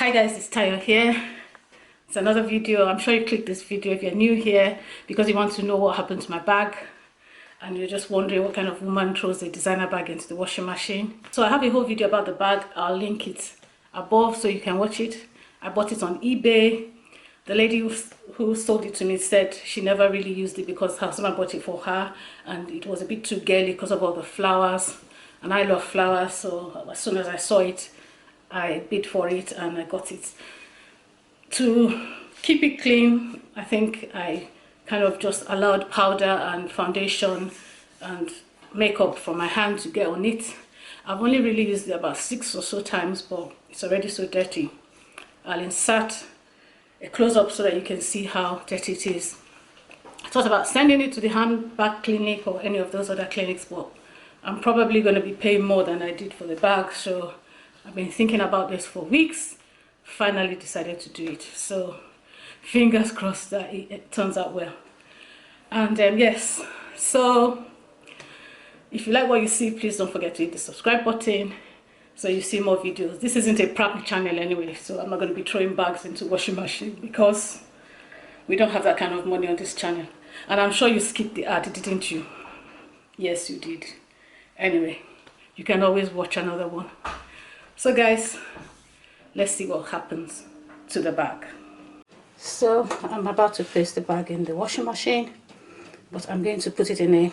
Hi guys, it's Tayo here. It's another video. I'm sure you clicked this video if you're new here because you want to know what happened to my bag and you're just wondering what kind of woman throws a designer bag into the washing machine. So I have a whole video about the bag. I'll link it above so you can watch it. I bought it on eBay. The lady who sold it to me said she never really used it because her husband bought it for her and it was a bit too girly because of all the flowers, and I love flowers, so as soon as I saw it I bid for it and I got it. To keep it clean, I think I kind of just allowed powder and foundation and makeup from my hand to get on it. I've only really used it about 6 or so times, but it's already so dirty. I'll insert a close-up so that you can see how dirty it is. I thought about sending it to the handbag clinic or any of those other clinics, but I'm probably going to be paying more than I did for the bag, so I've been thinking about this for weeks. Finally decided to do it, so fingers crossed that it turns out well. And yes, so if you like what you see, please don't forget to hit the subscribe button so you see more videos. This isn't a prank channel anyway, so I'm not going to be throwing bags into washing machine because we don't have that kind of money on this channel. And I'm sure you skipped the ad, didn't you? Yes, you did. Anyway, you can always watch another one. So guys, let's see what happens to the bag. So I'm about to place the bag in the washing machine, but I'm going to put it in a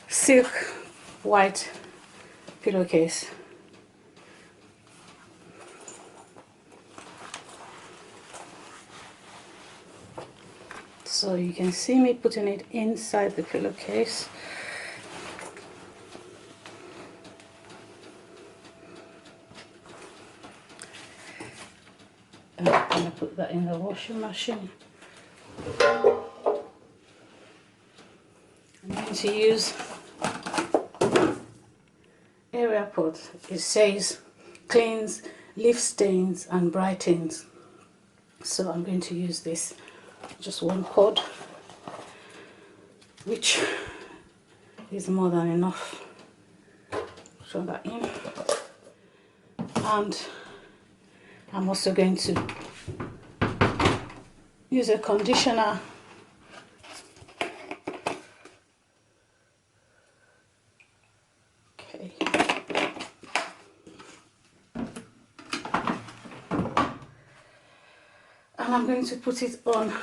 silk white pillowcase. So you can see me putting it inside the pillowcase. And I'm going to put that in the washing machine. I'm going to use area pot. It says cleans, leaf stains and brightens. So I'm going to use this, just one pod, which is more than enough. Throw that in. And I'm also going to use a conditioner. Okay. And I'm going to put it on.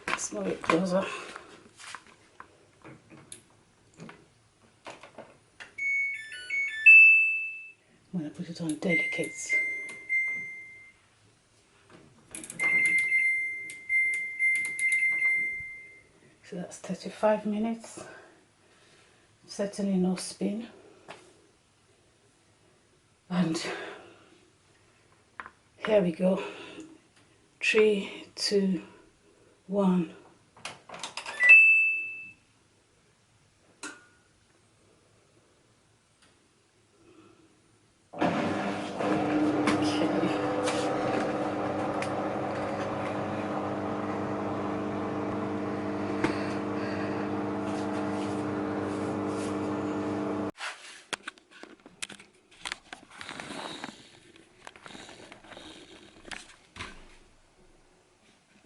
Let's move it closer. I'm going to put it on delicate. So that's 35 minutes. Certainly no spin. And here we go. 3, 2, 1.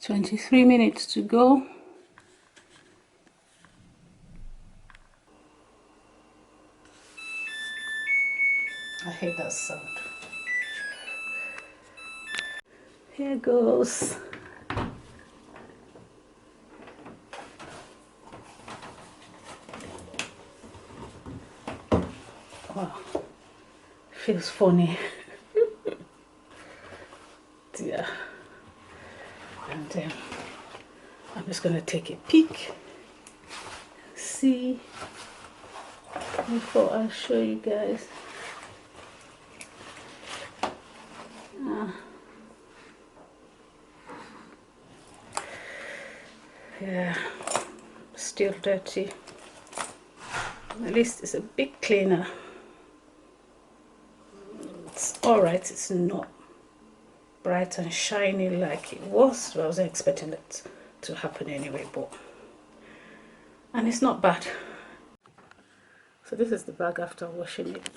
"23 minutes to go." I hate that sound. Here goes. Wow, feels funny. Yeah. And I'm just going to take a peek, see, before I show you guys. Yeah, still dirty. At least it's a bit cleaner. It's alright, it's not bright and shiny like it was, but I wasn't expecting it to happen anyway, and it's not bad. So this is the bag after washing it.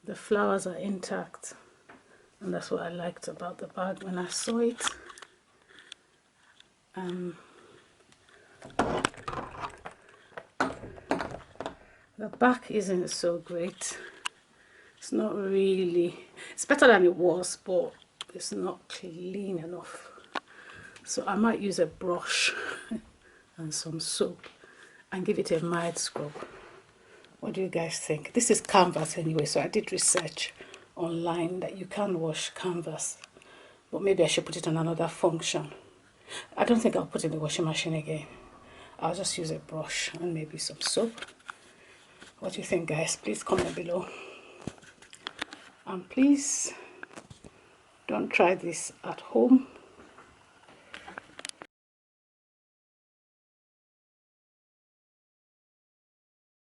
The flowers are intact and that's what I liked about the bag when I saw it. The back isn't so great. It's not really, it's better than it was, but it's not clean enough. So I might use a brush and some soap and give it a mild scrub. What do you guys think? This is canvas anyway, so I did research online that you can wash canvas, but maybe I should put it on another function. I don't think I'll put it in the washing machine again. I'll just use a brush and maybe some soap. What do you think, guys? Please comment below. And please don't try this at home.